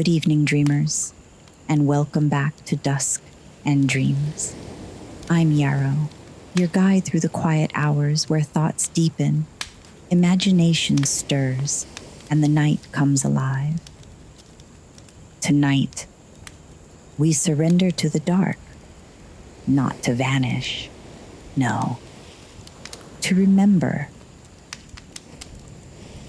Good evening, dreamers, and welcome back to Dusk and Dreams. I'm Yarrow, your guide through the quiet hours where thoughts deepen, imagination stirs, and the night comes alive. Tonight, we surrender to the dark, not to vanish, no, to remember.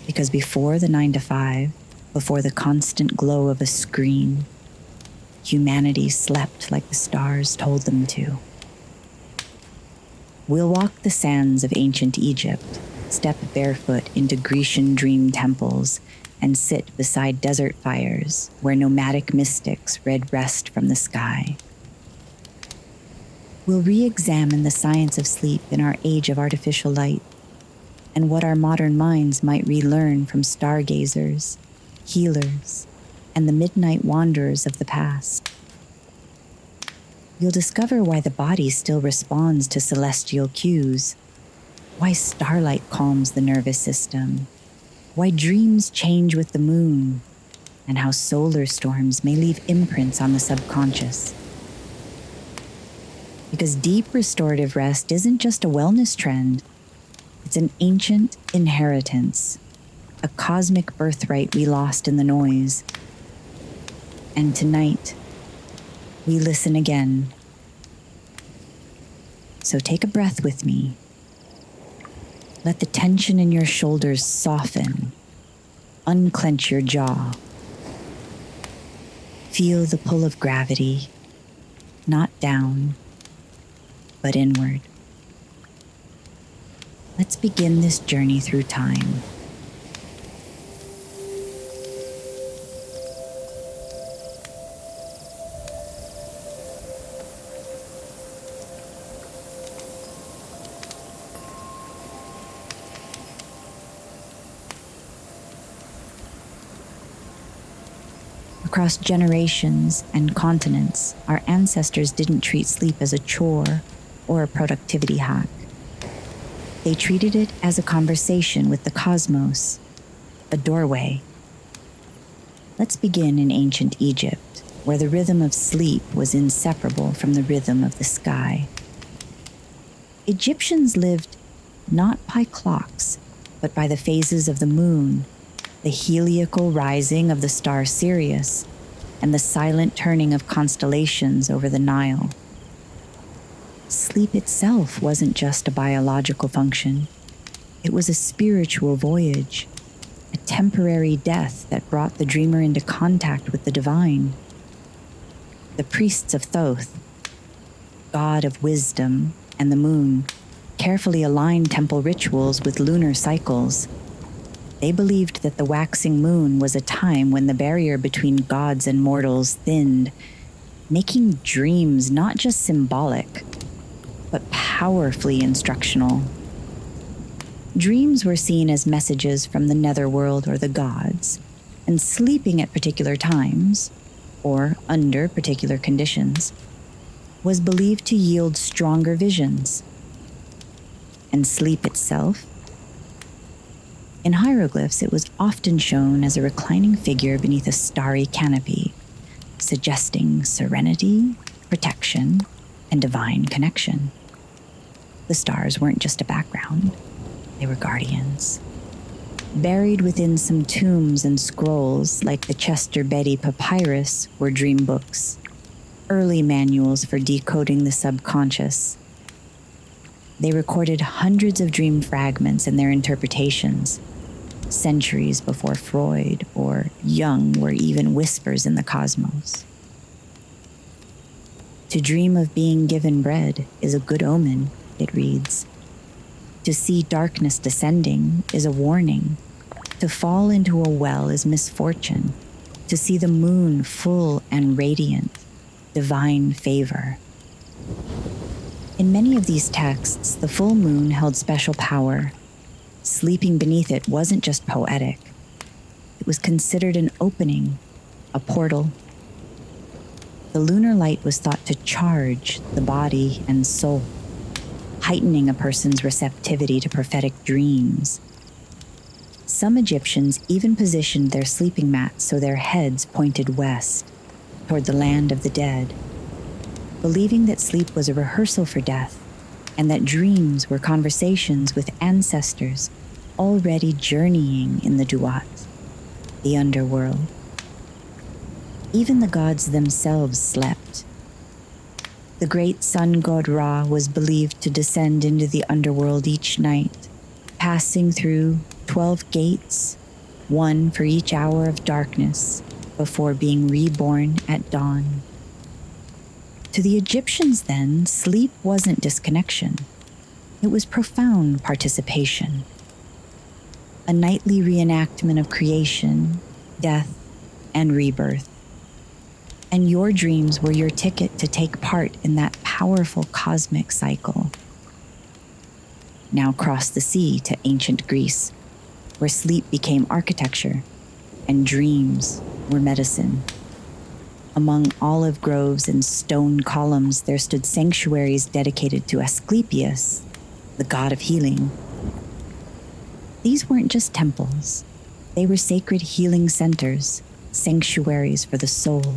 Because before the 9 to 5, before the constant glow of a screen, humanity slept like the stars told them to. We'll walk the sands of ancient Egypt, step barefoot into Grecian dream temples, and sit beside desert fires where nomadic mystics read rest from the sky. We'll re-examine the science of sleep in our age of artificial light, and what our modern minds might relearn from stargazers, healers, and the midnight wanderers of the past. You'll discover why the body still responds to celestial cues, why starlight calms the nervous system, why dreams change with the moon, and how solar storms may leave imprints on the subconscious. Because deep restorative rest isn't just a wellness trend, it's an ancient inheritance, a cosmic birthright we lost in the noise. And tonight, we listen again. So take a breath with me. Let the tension in your shoulders soften. Unclench your jaw. Feel the pull of gravity, not down, but inward. Let's begin this journey through time. Across generations and continents, our ancestors didn't treat sleep as a chore or a productivity hack. They treated it as a conversation with the cosmos, a doorway. Let's begin in ancient Egypt, where the rhythm of sleep was inseparable from the rhythm of the sky. Egyptians lived not by clocks, but by the phases of the moon, the heliacal rising of the star Sirius, and the silent turning of constellations over the Nile. Sleep itself wasn't just a biological function. It was a spiritual voyage, a temporary death that brought the dreamer into contact with the divine. The priests of Thoth, god of wisdom and the moon, carefully aligned temple rituals with lunar cycles. They believed that the waxing moon was a time when the barrier between gods and mortals thinned, making dreams not just symbolic, but powerfully instructional. Dreams were seen as messages from the netherworld or the gods, and sleeping at particular times, or under particular conditions, was believed to yield stronger visions. And sleep itself? In hieroglyphs, it was often shown as a reclining figure beneath a starry canopy, suggesting serenity, protection, and divine connection. The stars weren't just a background, they were guardians. Buried within some tombs and scrolls like the Chester Beatty Papyrus were dream books, early manuals for decoding the subconscious. They recorded hundreds of dream fragments and their interpretations, centuries before Freud or Jung were even whispers in the cosmos. To dream of being given bread is a good omen, it reads. To see darkness descending is a warning. To fall into a well is misfortune. To see the moon full and radiant, divine favor. In many of these texts, the full moon held special power. Sleeping beneath it wasn't just poetic. It was considered an opening, a portal. The lunar light was thought to charge the body and soul, heightening a person's receptivity to prophetic dreams. Some Egyptians even positioned their sleeping mats so their heads pointed west, toward the land of the dead, believing that sleep was a rehearsal for death and that dreams were conversations with ancestors already journeying in the Duat, the underworld. Even the gods themselves slept. The great sun god Ra was believed to descend into the underworld each night, passing through 12 gates, one for each hour of darkness, before being reborn at dawn. To the Egyptians, then, sleep wasn't disconnection. It was profound participation. A nightly reenactment of creation, death, and rebirth. And your dreams were your ticket to take part in that powerful cosmic cycle. Now cross the sea to ancient Greece, where sleep became architecture and dreams were medicine. Among olive groves and stone columns, there stood sanctuaries dedicated to Asclepius, the god of healing. These weren't just temples. They were sacred healing centers, sanctuaries for the soul.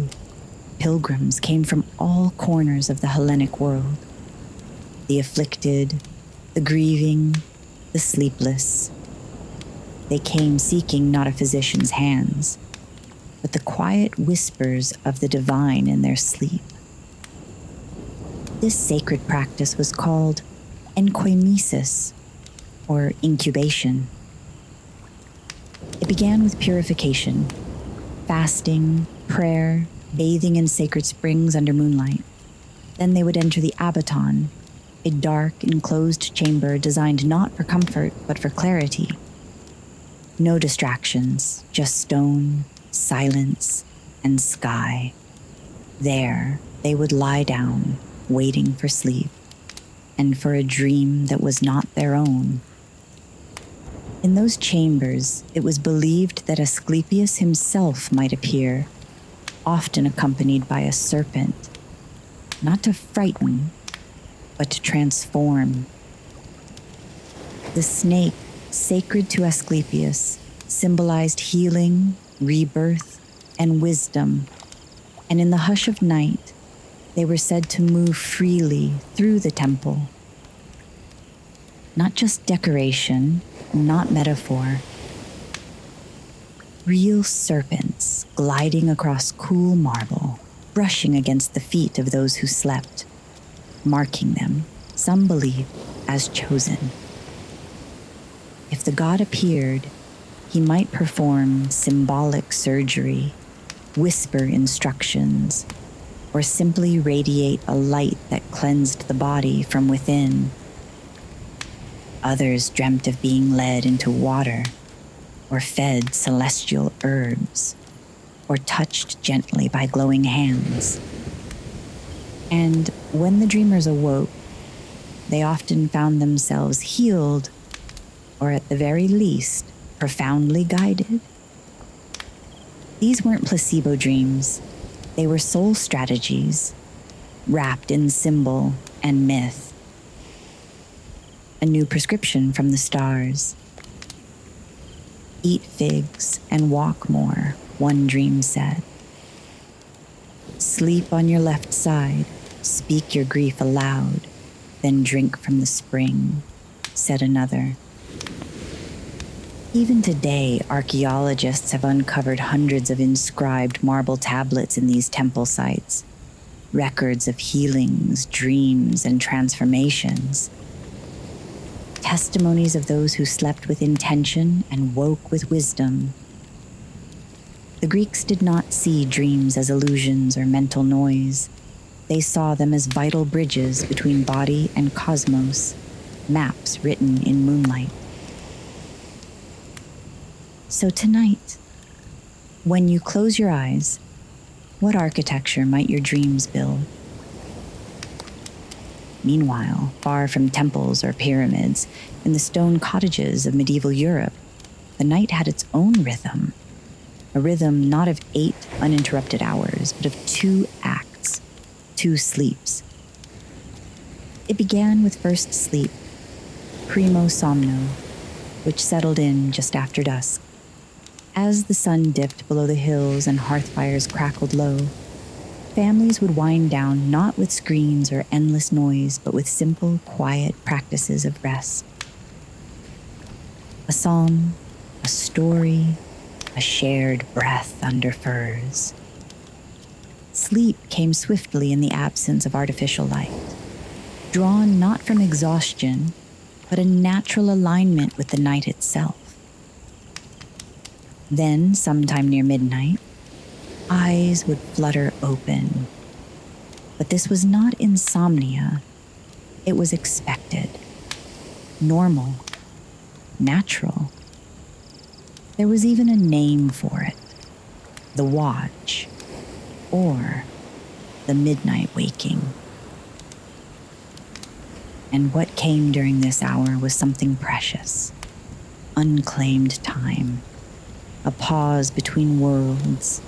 Pilgrims came from all corners of the Hellenic world. The afflicted, the grieving, the sleepless. They came seeking not a physician's hands, but the quiet whispers of the divine in their sleep. This sacred practice was called enkoimesis, or incubation. It began with purification, fasting, prayer, bathing in sacred springs under moonlight. Then they would enter the abaton, a dark, enclosed chamber designed not for comfort, but for clarity. No distractions, just stone, silence, and sky. There, they would lie down, waiting for sleep, and for a dream that was not their own. In those chambers, it was believed that Asclepius himself might appear, often accompanied by a serpent, not to frighten, but to transform. The snake, sacred to Asclepius, symbolized healing, rebirth, and wisdom, and in the hush of night, they were said to move freely through the temple. Not just decoration, not metaphor. Real serpents gliding across cool marble, brushing against the feet of those who slept, marking them, some believe, as chosen. If the god appeared, he might perform symbolic surgery, whisper instructions, or simply radiate a light that cleansed the body from within. Others dreamt of being led into water, or fed celestial herbs, or touched gently by glowing hands. And when the dreamers awoke, they often found themselves healed, or at the very least, profoundly guided. These weren't placebo dreams. They were soul strategies, wrapped in symbol and myth. A new prescription from the stars. Eat figs and walk more, one dream said. Sleep on your left side, speak your grief aloud, then drink from the spring, said another. Even today, archaeologists have uncovered hundreds of inscribed marble tablets in these temple sites, records of healings, dreams, and transformations. Testimonies of those who slept with intention and woke with wisdom. The Greeks did not see dreams as illusions or mental noise. They saw them as vital bridges between body and cosmos, maps written in moonlight. So tonight, when you close your eyes, what architecture might your dreams build? Meanwhile, far from temples or pyramids, in the stone cottages of medieval Europe, the night had its own rhythm. A rhythm not of 8 uninterrupted hours, but of 2 acts, 2 sleeps. It began with first sleep, primo somno, which settled in just after dusk. As the sun dipped below the hills and hearth fires crackled low, families would wind down not with screens or endless noise, but with simple, quiet practices of rest. A psalm, a story, a shared breath under furs. Sleep came swiftly in the absence of artificial light, drawn not from exhaustion, but a natural alignment with the night itself. Then, sometime near midnight, eyes would flutter open. But this was not insomnia. It was expected, normal, natural. There was even a name for it: the watch, or the midnight waking. And what came during this hour was something precious, unclaimed time, a pause between worlds.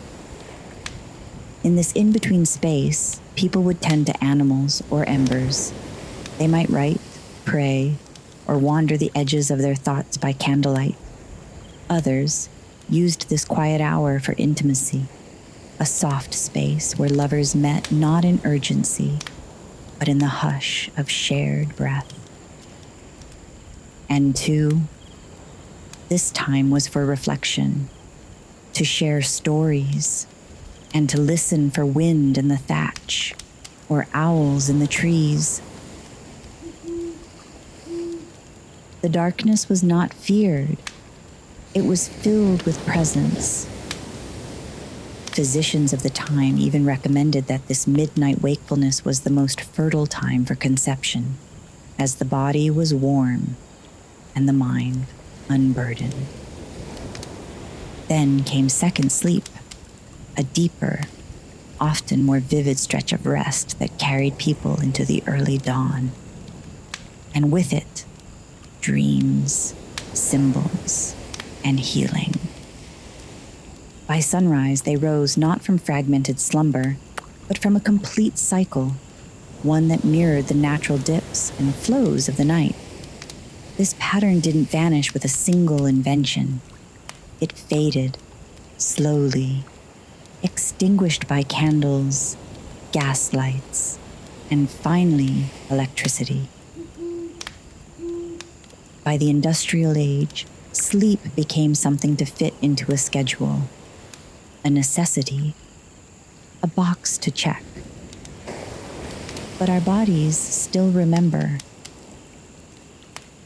In this in-between space, people would tend to animals or embers. They might write, pray, or wander the edges of their thoughts by candlelight. Others used this quiet hour for intimacy, a soft space where lovers met not in urgency, but in the hush of shared breath. And two, this time was for reflection, to share stories, and to listen for wind in the thatch or owls in the trees. The darkness was not feared. It was filled with presence. Physicians of the time even recommended that this midnight wakefulness was the most fertile time for conception, as the body was warm and the mind unburdened. Then came second sleep, a deeper, often more vivid stretch of rest that carried people into the early dawn. And with it, dreams, symbols, and healing. By sunrise, they rose not from fragmented slumber, but from a complete cycle, one that mirrored the natural dips and flows of the night. This pattern didn't vanish with a single invention. It faded, slowly, extinguished by candles, gas lights, and finally, electricity. By the industrial age, sleep became something to fit into a schedule, a necessity, a box to check. But our bodies still remember.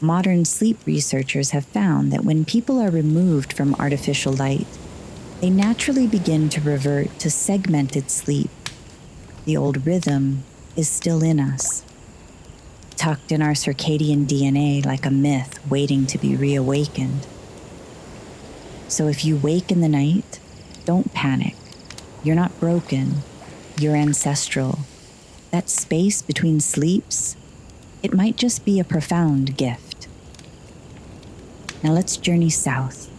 Modern sleep researchers have found that when people are removed from artificial light, they naturally begin to revert to segmented sleep. The old rhythm is still in us, tucked in our circadian DNA like a myth waiting to be reawakened. So if you wake in the night, don't panic. You're not broken. You're ancestral. That space between sleeps, it might just be a profound gift. Now let's journey south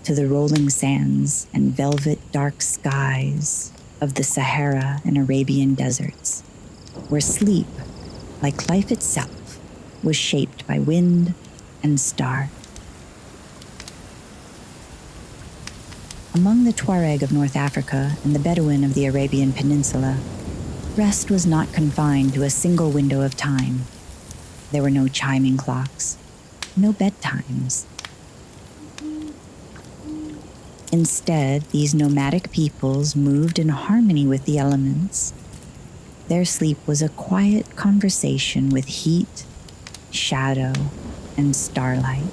to the rolling sands and velvet dark skies of the Sahara and Arabian deserts, where sleep, like life itself, was shaped by wind and star. Among the Tuareg of North Africa and the Bedouin of the Arabian Peninsula, rest was not confined to a single window of time. There were no chiming clocks, no bedtimes. Instead, these nomadic peoples moved in harmony with the elements. Their sleep was a quiet conversation with heat, shadow, and starlight.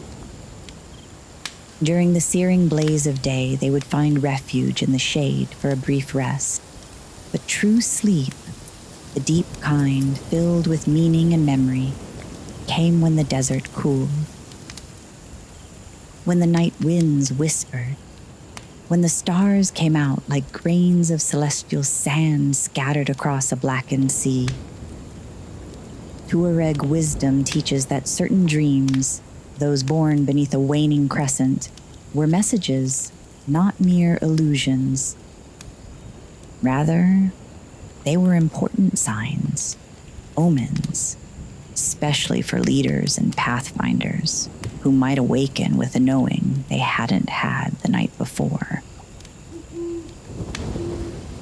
During the searing blaze of day, they would find refuge in the shade for a brief rest. But true sleep, the deep kind filled with meaning and memory, came when the desert cooled. When the night winds whispered, when the stars came out like grains of celestial sand scattered across a blackened sea. Tuareg wisdom teaches that certain dreams, those born beneath a waning crescent, were messages, not mere illusions. Rather, they were important signs, omens, especially for leaders and pathfinders. who might awaken with a knowing they hadn't had the night before.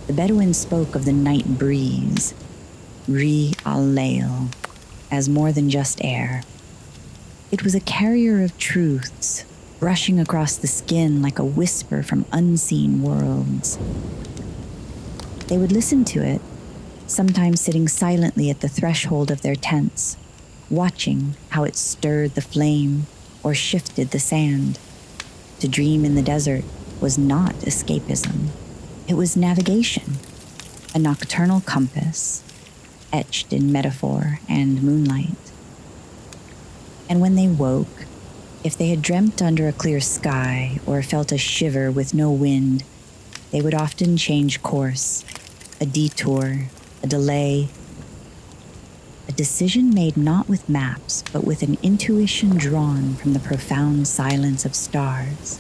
The Bedouin spoke of the night breeze, Ri al-Layl, as more than just air. It was a carrier of truths, brushing across the skin like a whisper from unseen worlds. They would listen to it, sometimes sitting silently at the threshold of their tents, watching how it stirred the flame or shifted the sand. To dream in the desert was not escapism. It was navigation, a nocturnal compass, etched in metaphor and moonlight. And when they woke, if they had dreamt under a clear sky or felt a shiver with no wind, they would often change course, a detour, a delay, a decision made not with maps, but with an intuition drawn from the profound silence of stars.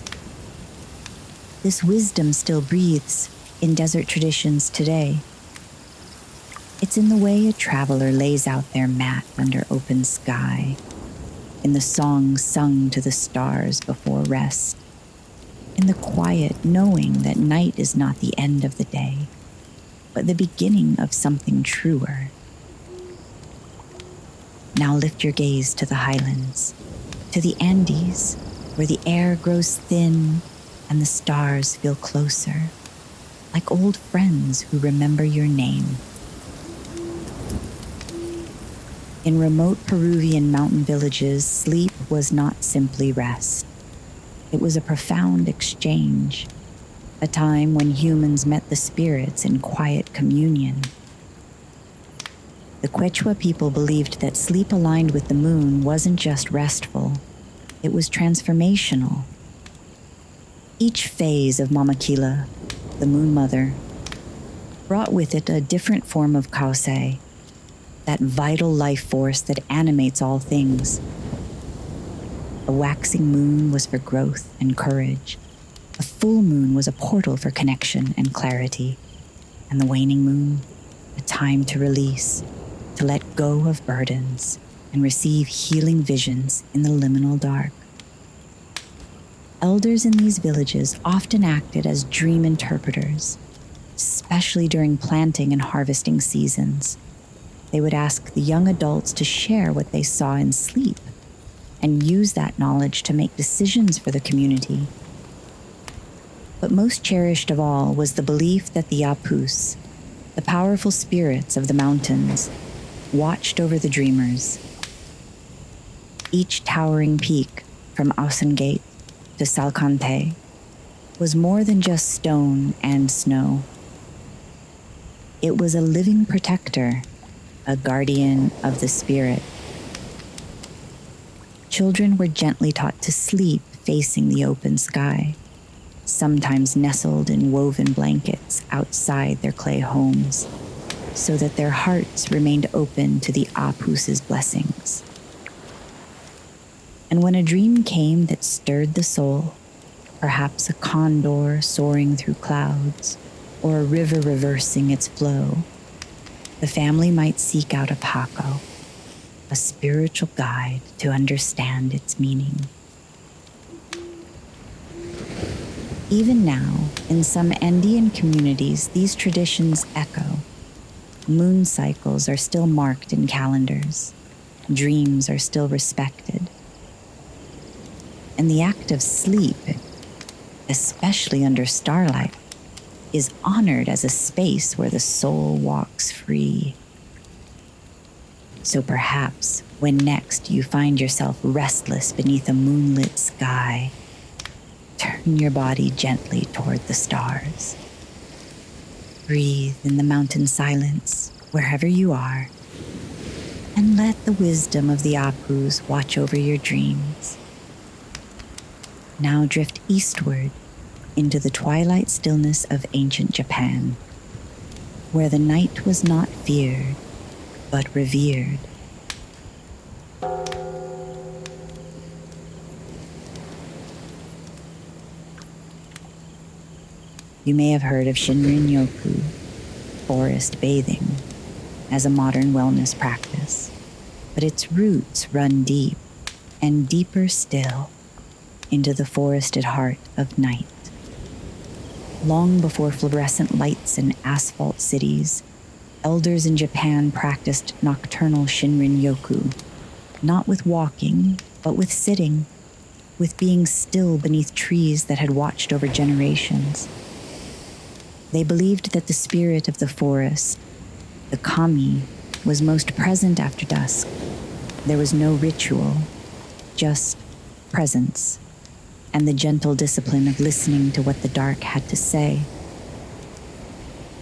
This wisdom still breathes in desert traditions today. It's in the way a traveler lays out their mat under open sky, in the songs sung to the stars before rest, in the quiet knowing that night is not the end of the day, but the beginning of something truer. Now lift your gaze to the highlands, to the Andes, where the air grows thin and the stars feel closer, like old friends who remember your name. In remote Peruvian mountain villages, sleep was not simply rest. It was a profound exchange, a time when humans met the spirits in quiet communion. The Quechua people believed that sleep aligned with the moon wasn't just restful, it was transformational. Each phase of Mamakila, the Moon Mother, brought with it a different form of Kausei, that vital life force that animates all things. A waxing moon was for growth and courage. A full moon was a portal for connection and clarity. And the waning moon, a time to release, to let go of burdens and receive healing visions in the liminal dark. Elders in these villages often acted as dream interpreters, especially during planting and harvesting seasons. They would ask the young adults to share what they saw in sleep and use that knowledge to make decisions for the community. But most cherished of all was the belief that the Apus, the powerful spirits of the mountains, watched over the dreamers. Each towering peak, from Ausengate to Salcante, was more than just stone and snow. It was a living protector, a guardian of the spirit. Children were gently taught to sleep facing the open sky, sometimes nestled in woven blankets outside their clay homes, so that their hearts remained open to the Apus's blessings. And when a dream came that stirred the soul, perhaps a condor soaring through clouds, or a river reversing its flow, the family might seek out a Paco, a spiritual guide to understand its meaning. Even now, in some Andean communities, these traditions echo. Moon cycles are still marked in calendars. Dreams are still respected. And the act of sleep, especially under starlight, is honored as a space where the soul walks free. So perhaps when next you find yourself restless beneath a moonlit sky, turn your body gently toward the stars. Breathe in the mountain silence wherever you are, and let the wisdom of the Apus watch over your dreams. Now drift eastward into the twilight stillness of ancient Japan, where the night was not feared, but revered. You may have heard of Shinrin-yoku, forest bathing, as a modern wellness practice, but its roots run deep. and deeper still into the forested heart of night. Long before fluorescent lights and asphalt cities, elders in Japan practiced nocturnal Shinrin-yoku, not with walking, but with sitting, with being still beneath trees that had watched over generations. They believed that the spirit of the forest, the kami, was most present after dusk. There was no ritual, just presence, and the gentle discipline of listening to what the dark had to say.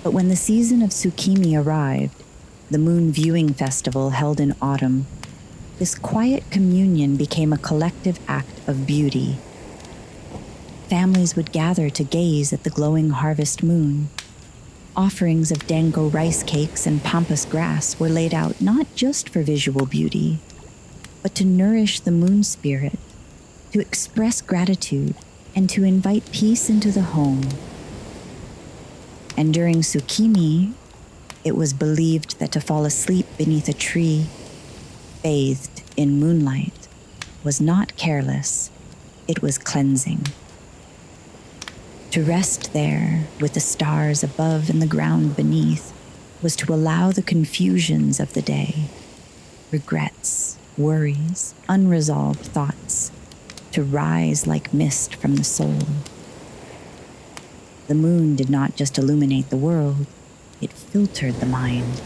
But when the season of Tsukimi arrived, the moon viewing festival held in autumn, this quiet communion became a collective act of beauty. Families would gather to gaze at the glowing harvest moon. Offerings of dango rice cakes and pampas grass were laid out not just for visual beauty, but to nourish the moon spirit, to express gratitude, and to invite peace into the home. And during Tsukimi, it was believed that to fall asleep beneath a tree, bathed in moonlight, was not careless, it was cleansing. To rest there with the stars above and the ground beneath was to allow the confusions of the day, regrets, worries, unresolved thoughts, to rise like mist from the soul. The moon did not just illuminate the world, it filtered the mind.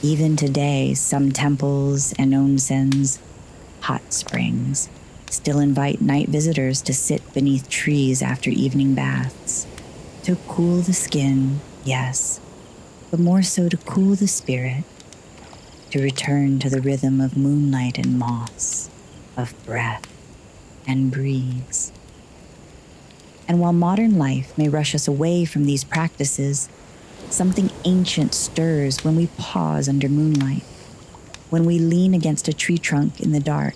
Even today, some temples and onsens, hot springs, still invite night visitors to sit beneath trees after evening baths, to cool the skin, yes, but more so to cool the spirit, to return to the rhythm of moonlight and moss, of breath and breeze. And while modern life may rush us away from these practices, something ancient stirs when we pause under moonlight, when we lean against a tree trunk in the dark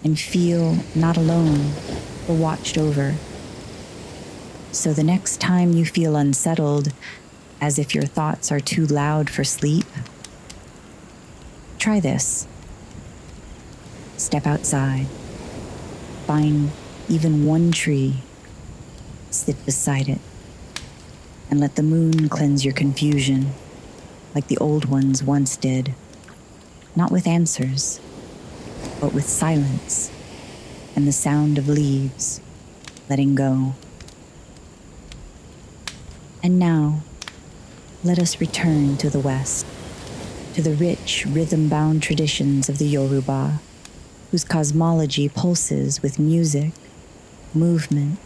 and feel not alone, but watched over. So the next time you feel unsettled, as if your thoughts are too loud for sleep, try this. Step outside. Find even one tree. Sit beside it. And let the moon cleanse your confusion, like the old ones once did. Not with answers, but with silence and the sound of leaves letting go. And now, let us return to the West, to the rich, rhythm-bound traditions of the Yoruba, whose cosmology pulses with music, movement,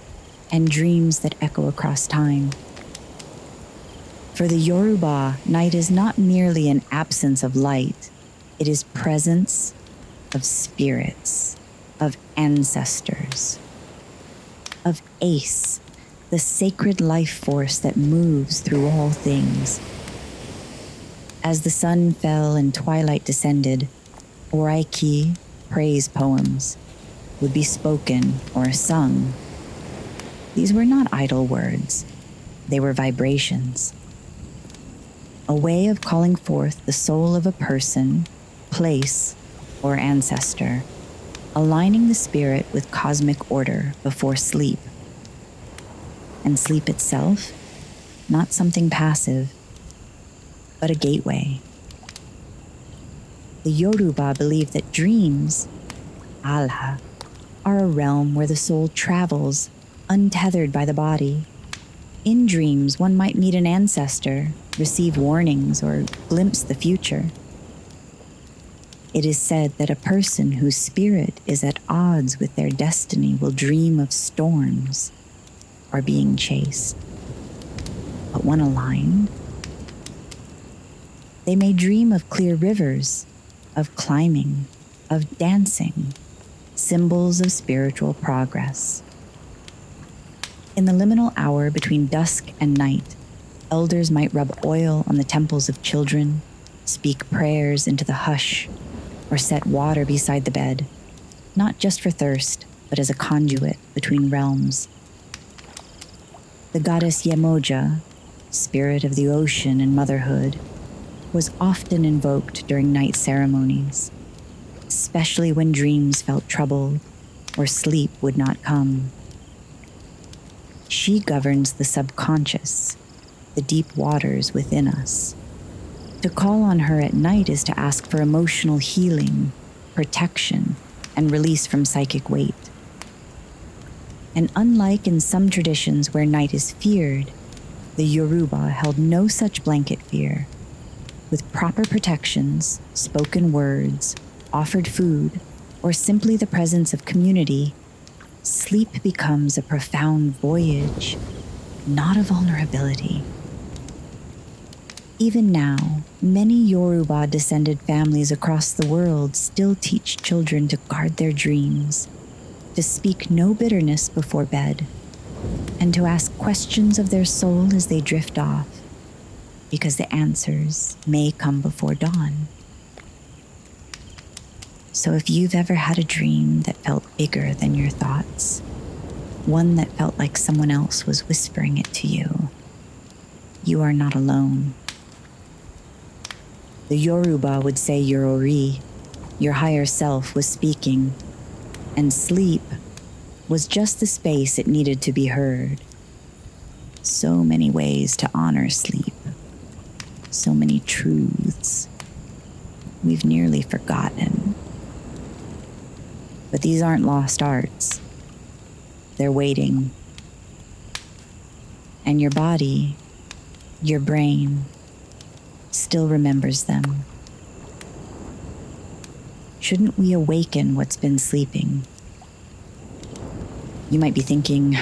and dreams that echo across time. For the Yoruba, night is not merely an absence of light, it is presence of spirits, of ancestors, of Ace, the sacred life force that moves through all things. As the sun fell and twilight descended, Oraiki, praise poems, would be spoken or sung. These were not idle words, they were vibrations. A way of calling forth the soul of a person, place, or ancestor, aligning the spirit with cosmic order before sleep. And sleep itself, not something passive, but a gateway. The Yoruba believe that dreams, ala, are a realm where the soul travels, untethered by the body. In dreams, one might meet an ancestor, receive warnings, or glimpse the future. It is said that a person whose spirit is at odds with their destiny will dream of storms or being chased. But when aligned, they may dream of clear rivers, of climbing, of dancing, symbols of spiritual progress. In the liminal hour between dusk and night, elders might rub oil on the temples of children, speak prayers into the hush, or set water beside the bed, not just for thirst, but as a conduit between realms. The goddess Yemoja, spirit of the ocean and motherhood, was often invoked during night ceremonies. especially when dreams felt troubled or sleep would not come. She governs the subconscious, the deep waters within us. To call on her at night is to ask for emotional healing, protection, and release from psychic weight. And unlike in some traditions where night is feared, the Yoruba held no such blanket fear. With proper protections, spoken words, offered food, or simply the presence of community, sleep becomes a profound voyage, not a vulnerability. Even now, many Yoruba-descended families across the world still teach children to guard their dreams, to speak no bitterness before bed, and to ask questions of their soul as they drift off, because the answers may come before dawn. So if you've ever had a dream that felt bigger than your thoughts, one that felt like someone else was whispering it to you, you are not alone. The Yoruba would say Yorori, your higher self was speaking, and sleep was just the space it needed to be heard. So many ways to honor sleep, so many truths we've nearly forgotten. But these aren't lost arts. They're waiting. And your body, your brain, still remembers them. Shouldn't we awaken what's been sleeping? You might be thinking,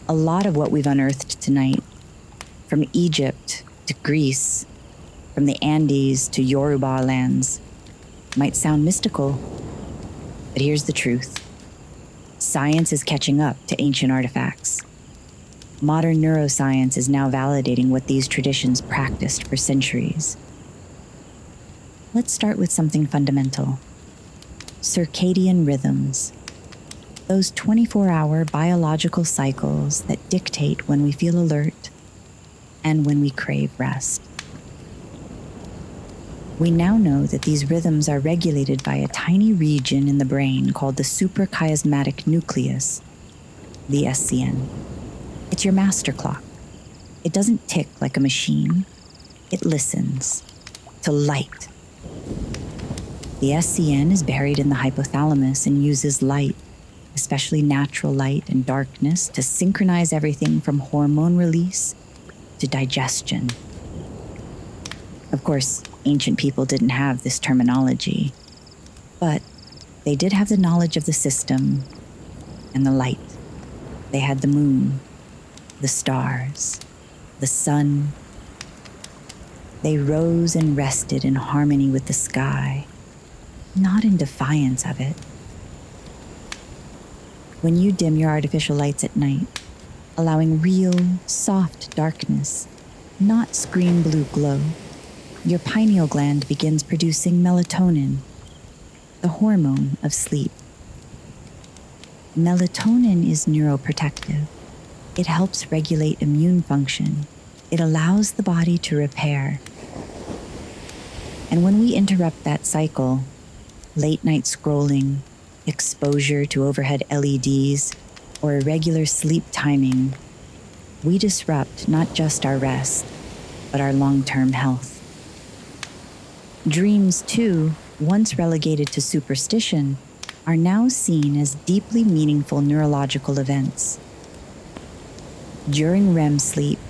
a lot of what we've unearthed tonight, from Egypt to Greece, from the Andes to Yoruba lands, might sound mystical. But here's the truth. Science is catching up to ancient artifacts. Modern neuroscience is now validating what these traditions practiced for centuries. Let's start with something fundamental. Circadian rhythms. Those 24-hour biological cycles that dictate when we feel alert and when we crave rest. We now know that these rhythms are regulated by a tiny region in the brain called the suprachiasmatic nucleus, the SCN. It's your master clock. It doesn't tick like a machine. It listens to light. The SCN is buried in the hypothalamus and uses light, especially natural light and darkness, to synchronize everything from hormone release to digestion. Of course, ancient people didn't have this terminology, but they did have the knowledge of the system and the light. They had the moon, the stars, the sun. They rose and rested in harmony with the sky, not in defiance of it. When you dim your artificial lights at night, allowing real, soft darkness, not screen blue glow, your pineal gland begins producing melatonin, the hormone of sleep. Melatonin is neuroprotective. It helps regulate immune function. It allows the body to repair. And when we interrupt that cycle, late night scrolling, exposure to overhead LEDs, or irregular sleep timing, we disrupt not just our rest, but our long-term health. Dreams, too, once relegated to superstition, are now seen as deeply meaningful neurological events. During REM sleep,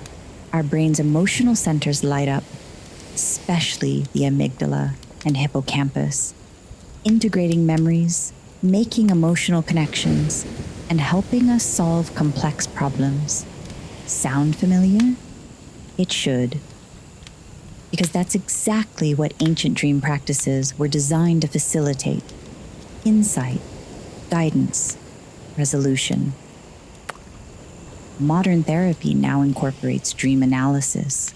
our brain's emotional centers light up, especially the amygdala and hippocampus, integrating memories, making emotional connections, and helping us solve complex problems. Sound familiar? It should. Because that's exactly what ancient dream practices were designed to facilitate: insight, guidance, resolution. Modern therapy now incorporates dream analysis.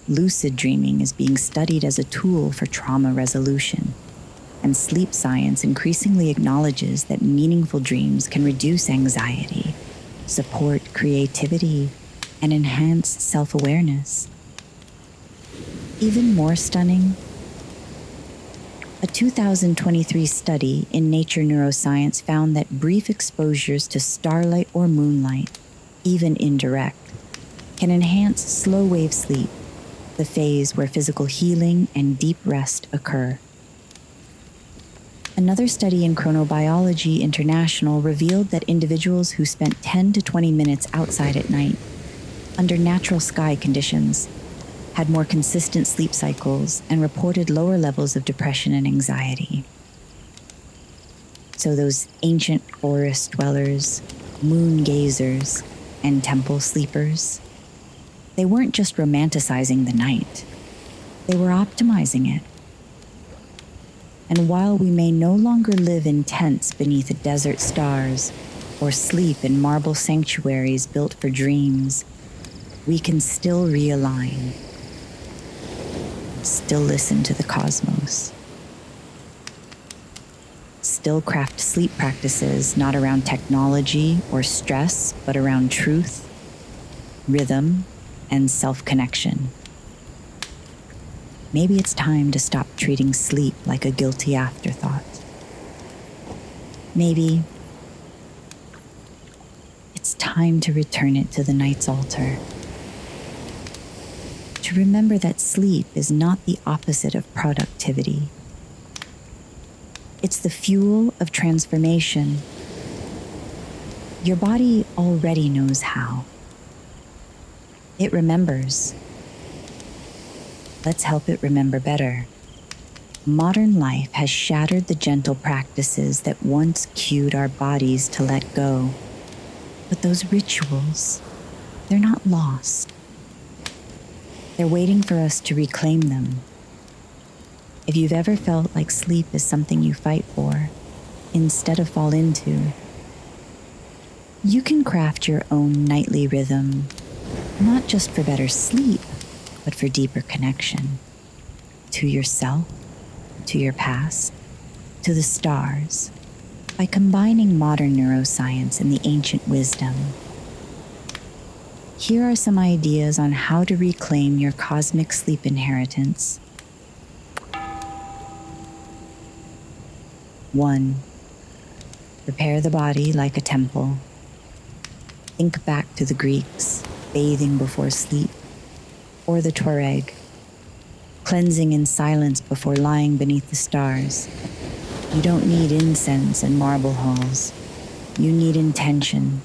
Lucid dreaming is being studied as a tool for trauma resolution. And sleep science increasingly acknowledges that meaningful dreams can reduce anxiety, support creativity, and enhance self-awareness. Even more stunning, a 2023 study in Nature Neuroscience found that brief exposures to starlight or moonlight, even indirect, can enhance slow-wave sleep, the phase where physical healing and deep rest occur. Another study in Chronobiology International revealed that individuals who spent 10 to 20 minutes outside at night, under natural sky conditions, had more consistent sleep cycles and reported lower levels of depression and anxiety. So those ancient forest dwellers, moon gazers, and temple sleepers, they weren't just romanticizing the night, they were optimizing it. And while we may no longer live in tents beneath desert stars or sleep in marble sanctuaries built for dreams, we can still realign, still listen to the cosmos, still craft sleep practices not around technology or stress, but around truth, rhythm, and self-connection. Maybe it's time to stop treating sleep like a guilty afterthought. Maybe it's time to return it to the night's altar. To remember that sleep is not the opposite of productivity. It's the fuel of transformation. Your body already knows how. It remembers. Let's help it remember better. Modern life has shattered the gentle practices that once cued our bodies to let go. But those rituals, they're not lost. They're waiting for us to reclaim them. If you've ever felt like sleep is something you fight for, instead of fall into, you can craft your own nightly rhythm, not just for better sleep, but for deeper connection to yourself, to your past, to the stars, by combining modern neuroscience and the ancient wisdom. Here are some ideas on how to reclaim your cosmic sleep inheritance. 1. Prepare the body like a temple. Think back to the Greeks, bathing before sleep, or the Tuareg, cleansing in silence before lying beneath the stars. You don't need incense and marble halls. You need intention.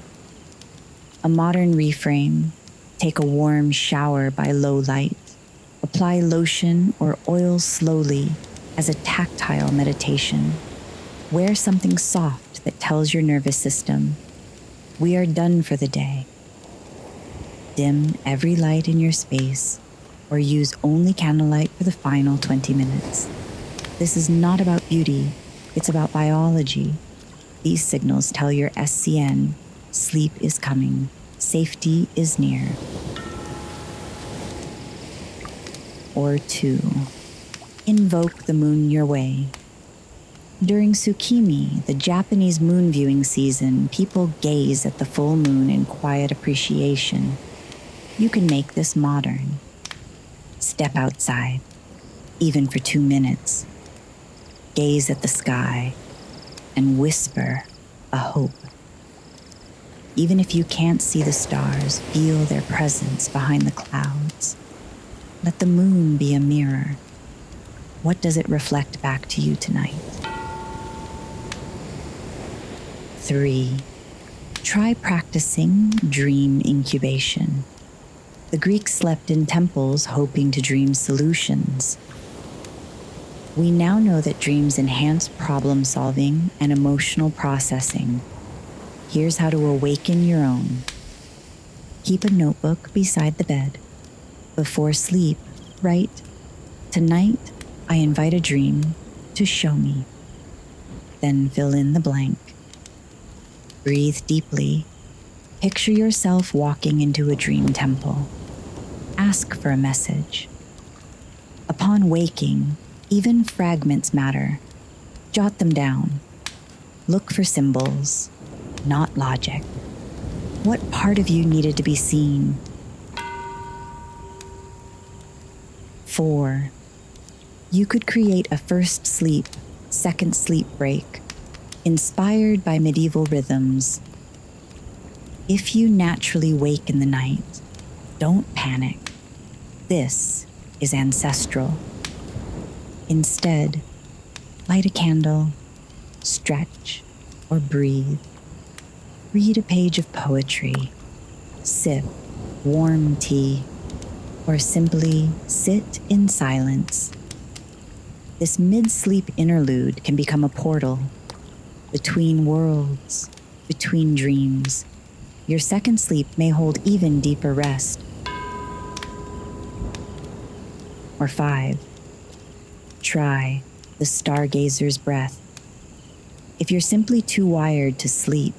A modern reframe: take a warm shower by low light. Apply lotion or oil slowly as a tactile meditation. Wear something soft that tells your nervous system, we are done for the day. Dim every light in your space, or use only candlelight for the final 20 minutes. This is not about beauty, it's about biology. These signals tell your SCN, sleep is coming, safety is near. Or 2, invoke the moon your way. During Tsukimi, the Japanese moon viewing season, people gaze at the full moon in quiet appreciation. You can make this modern. Step outside, even for 2 minutes. Gaze at the sky and whisper a hope. Even if you can't see the stars, feel their presence behind the clouds. Let the moon be a mirror. What does it reflect back to you tonight? 3, try practicing dream incubation. The Greeks slept in temples hoping to dream solutions. We now know that dreams enhance problem solving and emotional processing. Here's how to awaken your own. Keep a notebook beside the bed. Before sleep, write, "Tonight, I invite a dream to show me." Then fill in the blank. Breathe deeply. Picture yourself walking into a dream temple. Ask for a message. Upon waking, even fragments matter. Jot them down. Look for symbols, not logic. What part of you needed to be seen? 4, You could create a first sleep, second sleep break, inspired by medieval rhythms. If you naturally wake in the night, don't panic. This is ancestral. Instead, light a candle, stretch, or breathe. Read a page of poetry, sip warm tea, or simply sit in silence. This mid-sleep interlude can become a portal between worlds, between dreams. Your second sleep may hold even deeper rest. Or 5. Try the stargazer's breath. If you're simply too wired to sleep,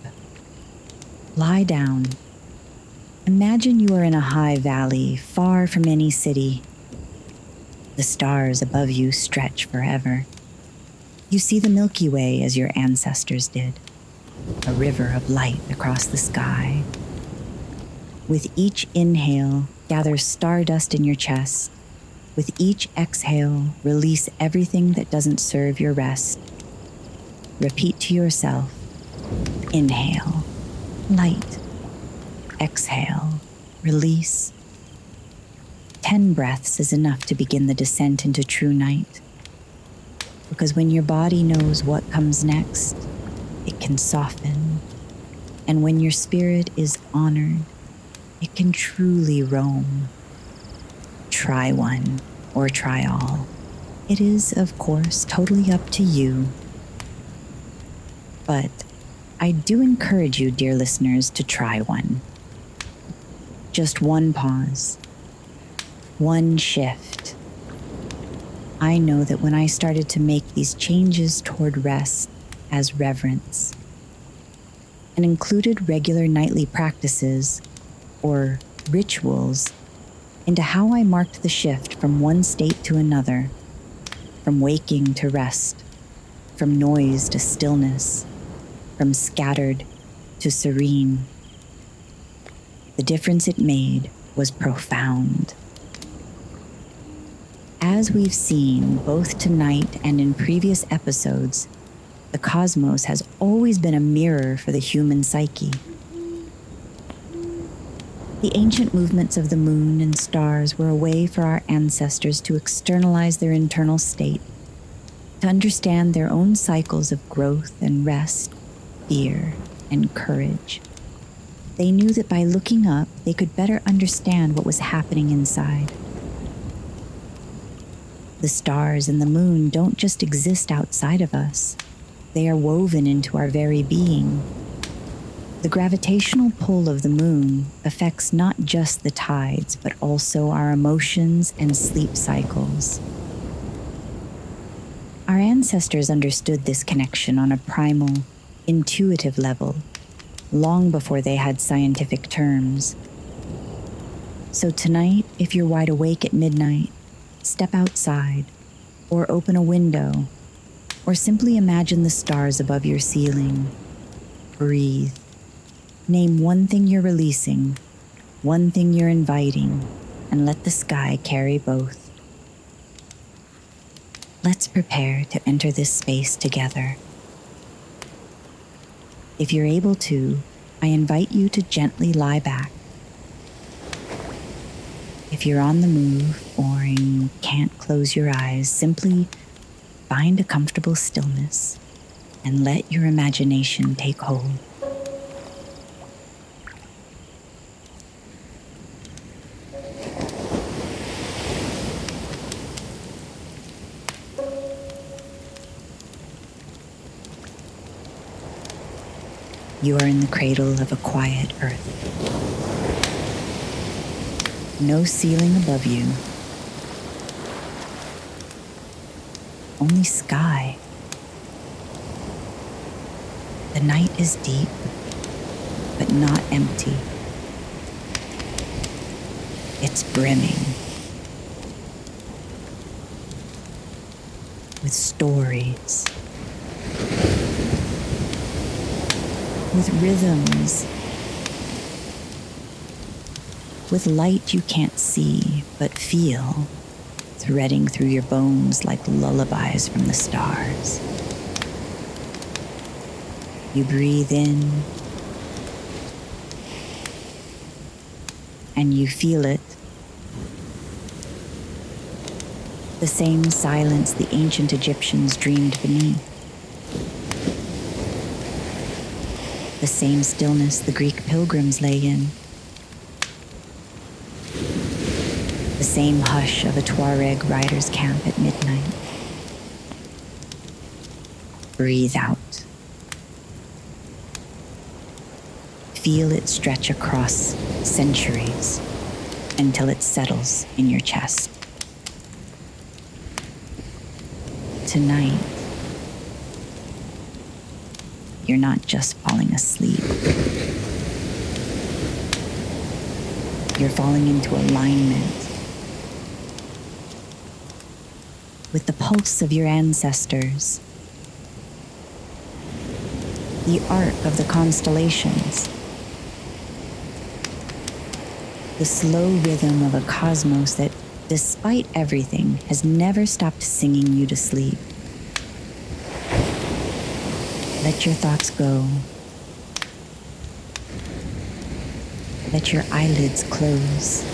lie down. Imagine you are in a high valley, far from any city. The stars above you stretch forever. You see the Milky Way as your ancestors did, a river of light across the sky. With each inhale, gather stardust in your chest. With each exhale, release everything that doesn't serve your rest. Repeat to yourself, inhale, light. Exhale, release. 10 breaths is enough to begin the descent into true night. Because when your body knows what comes next, it can soften. And when your spirit is honored, it can truly roam. Try one or try all. It is, of course, totally up to you. But I do encourage you, dear listeners, to try one. Just one pause, one shift. I know that when I started to make these changes toward rest as reverence and included regular nightly practices or rituals into how I marked the shift from one state to another, from waking to rest, from noise to stillness, from scattered to serene, the difference it made was profound. As we've seen both tonight and in previous episodes, the cosmos has always been a mirror for the human psyche. The ancient movements of the moon and stars were a way for our ancestors to externalize their internal state, to understand their own cycles of growth and rest, fear and courage. They knew that by looking up, they could better understand what was happening inside. The stars and the moon don't just exist outside of us. They are woven into our very being. The gravitational pull of the moon affects not just the tides, but also our emotions and sleep cycles. Our ancestors understood this connection on a primal, intuitive level, long before they had scientific terms. So tonight, if you're wide awake at midnight, step outside, or open a window, or simply imagine the stars above your ceiling. Breathe. Name one thing you're releasing, one thing you're inviting, and let the sky carry both. Let's prepare to enter this space together. If you're able to, I invite you to gently lie back. If you're on the move or you can't close your eyes, simply find a comfortable stillness and let your imagination take hold. You are in the cradle of a quiet earth. No ceiling above you. Only sky. The night is deep, but not empty. It's brimming with stories, with rhythms, with light you can't see but feel threading through your bones like lullabies from the stars. You breathe in, and you feel it. The same silence the ancient Egyptians dreamed beneath. The same stillness the Greek pilgrims lay in. The same hush of a Tuareg rider's camp at midnight. Breathe out. Feel it stretch across centuries until it settles in your chest. Tonight, you're not just falling asleep. You're falling into alignment with the pulse of your ancestors, the arc of the constellations, the slow rhythm of a cosmos that, despite everything, has never stopped singing you to sleep. Let your thoughts go. Let your eyelids close.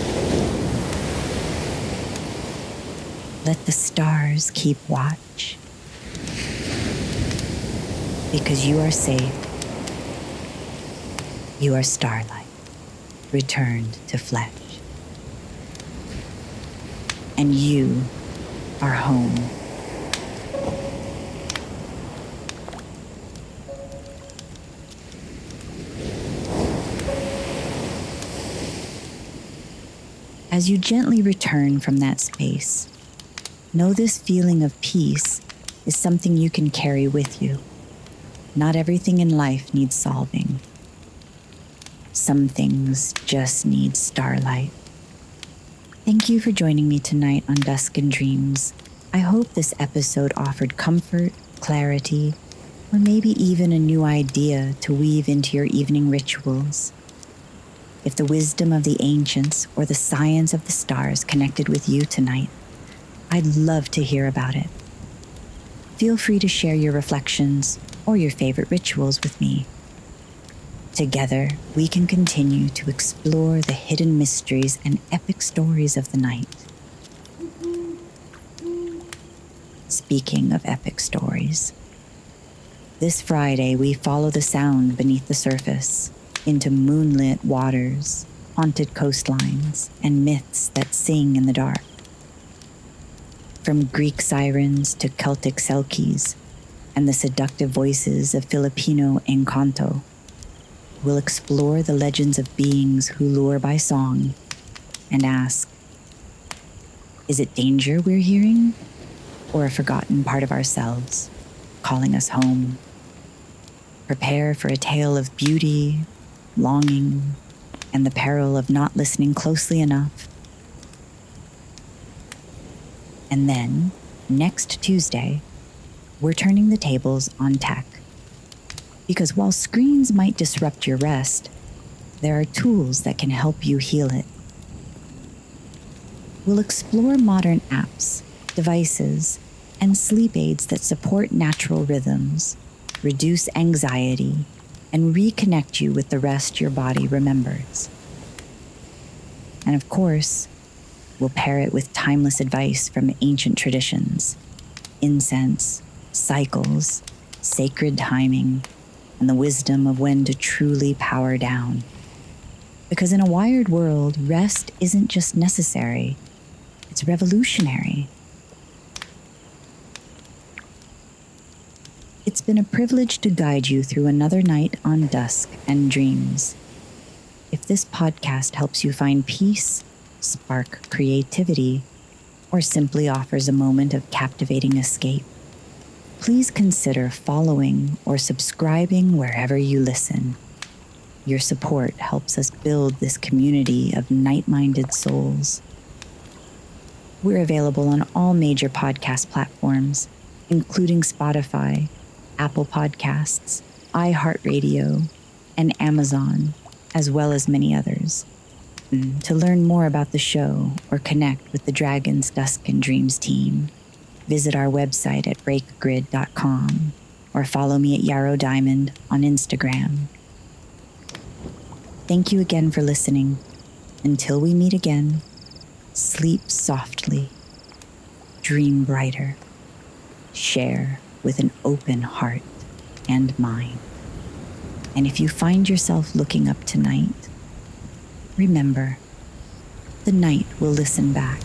Let the stars keep watch. Because you are safe. You are starlight, returned to flesh. And you are home. As you gently return from that space, know this feeling of peace is something you can carry with you. Not everything in life needs solving. Some things just need starlight. Thank you for joining me tonight on Dusk and Dreams. I hope this episode offered comfort, clarity, or maybe even a new idea to weave into your evening rituals. If the wisdom of the ancients or the science of the stars connected with you tonight, I'd love to hear about it. Feel free to share your reflections or your favorite rituals with me. Together, we can continue to explore the hidden mysteries and epic stories of the night. Speaking of epic stories, this Friday we follow the sound beneath the surface into moonlit waters, haunted coastlines, and myths that sing in the dark. From Greek sirens to Celtic selkies and the seductive voices of Filipino Encanto, we'll explore the legends of beings who lure by song and ask, is it danger we're hearing, or a forgotten part of ourselves calling us home? Prepare for a tale of beauty, longing, and the peril of not listening closely enough. And then, next Tuesday, we're turning the tables on tech. Because while screens might disrupt your rest, there are tools that can help you heal it. We'll explore modern apps, devices, and sleep aids that support natural rhythms, reduce anxiety, and reconnect you with the rest your body remembers. And of course, we'll pair it with timeless advice from ancient traditions, incense, cycles, sacred timing, and the wisdom of when to truly power down. Because in a wired world, rest isn't just necessary, it's revolutionary. It's been a privilege to guide you through another night on Dusk and Dreams. If this podcast helps you find peace, spark creativity, or simply offers a moment of captivating escape, please consider following or subscribing wherever you listen. Your support helps us build this community of night-minded souls. We're available on all major podcast platforms, including Spotify, Apple Podcasts, iHeartRadio, and Amazon, as well as many others. To learn more about the show or connect with the Dragons Dusk and Dreams team, visit our website at breakgrid.com or follow me at Yarrow Diamond on Instagram. Thank you again for listening. Until we meet again, sleep softly, dream brighter, share with an open heart and mind. And if you find yourself looking up tonight, remember, the night will listen back.